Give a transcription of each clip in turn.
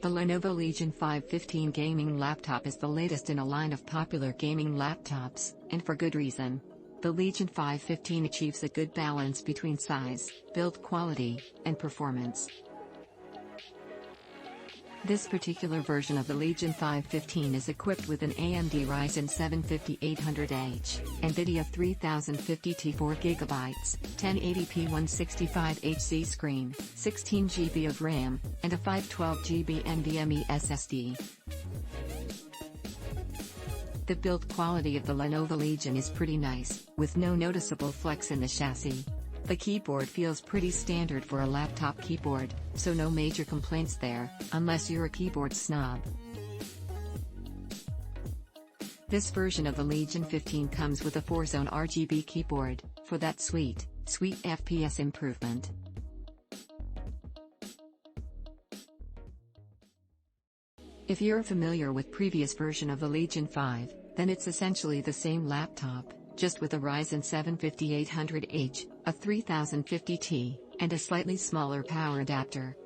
The Lenovo Legion 515 gaming laptop is the latest in a line of popular gaming laptops, and for good reason. The Legion 515 achieves a good balance between size, build quality, and performance. This particular version of the Legion 515 is equipped with an AMD Ryzen 7 5800H, NVIDIA 3050T 4GB, 1080p 165Hz screen, 16GB of RAM, and a 512GB NVMe SSD. The build quality of the Lenovo Legion is pretty nice, with no noticeable flex in the chassis. The keyboard feels pretty standard for a laptop keyboard, so no major complaints there, unless you're a keyboard snob. This version of the Legion 15 comes with a 4-zone RGB keyboard, for that sweet FPS improvement. If you're familiar with previous version of the Legion 5, then it's essentially the same laptop, just with a Ryzen 7 5800H, a 3050T, and a slightly smaller power adapter.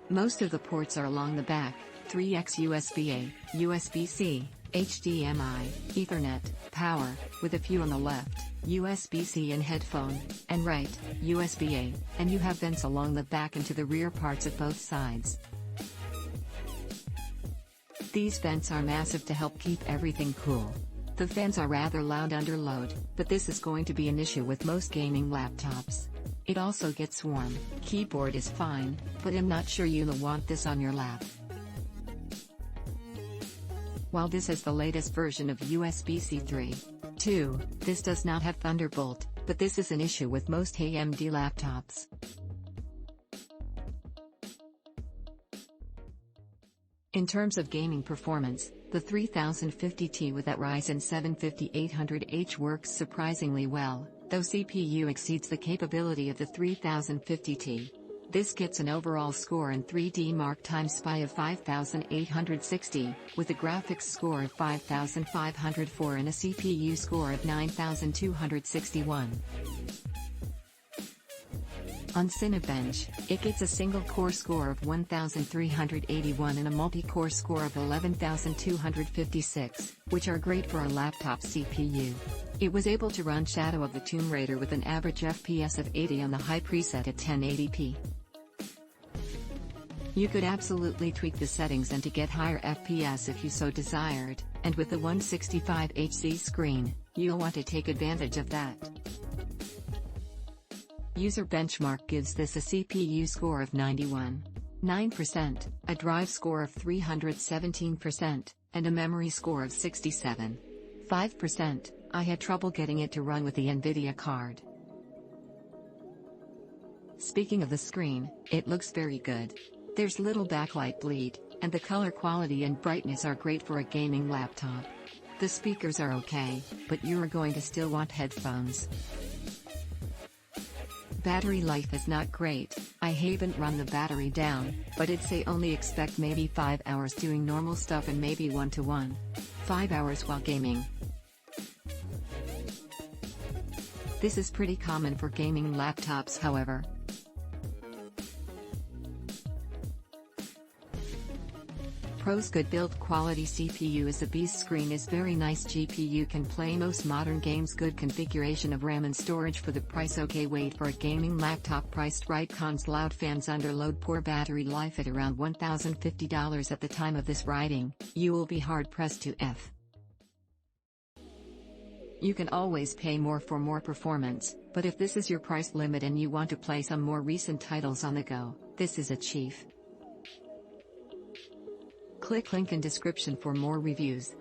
Most of the ports are along the back, 3x USB-A, USB-C, HDMI, Ethernet, power, with a few on the left, USB-C and headphone, and right, USB-A, and you have vents along the back and to the rear parts of both sides. These vents are massive to help keep everything cool. The fans are rather loud under load, but this is going to be an issue with most gaming laptops. It also gets warm. Keyboard is fine, but I'm not sure you'll want this on your lap. While this is the latest version of USB-C 3.2, this does not have Thunderbolt, but this is an issue with most AMD laptops. In terms of gaming performance, the 3050T with that Ryzen 7 5800H works surprisingly well, though CPU exceeds the capability of the 3050T. This gets an overall score in 3D Mark x SPI of 5860, with a graphics score of 5504 and a CPU score of 9261. On Cinebench, it gets a single-core score of 1381 and a multi-core score of 11256, which are great for a laptop CPU. It was able to run Shadow of the Tomb Raider with an average FPS of 80 on the high preset at 1080p. You could absolutely tweak the settings and to get higher FPS if you so desired, and with the 165Hz screen, you'll want to take advantage of that. User Benchmark gives this a CPU score of 91.9%, a drive score of 317%, and a memory score of 67.5%. I had trouble getting it to run with the NVIDIA card. Speaking of the screen, it looks very good. There's little backlight bleed, and the color quality and brightness are great for a gaming laptop. The speakers are okay, but you're going to still want headphones. Battery life is not great. I haven't run the battery down, but it'd say only expect maybe 5 hours doing normal stuff and maybe 1 to 1.5 hours while gaming. This is pretty common for gaming laptops, however. Pros: good build quality, CPU is a beast, screen is very nice, GPU can play most modern games, good configuration of RAM and storage for the price, okay weight for a gaming laptop priced right, cons: loud fans under load, poor battery life. At around $1,050 at the time of this writing, you will be hard pressed to F. You can always pay more for more performance, but if this is your price limit and you want to play some more recent titles on the go, this is a chief. Click link in description for more reviews.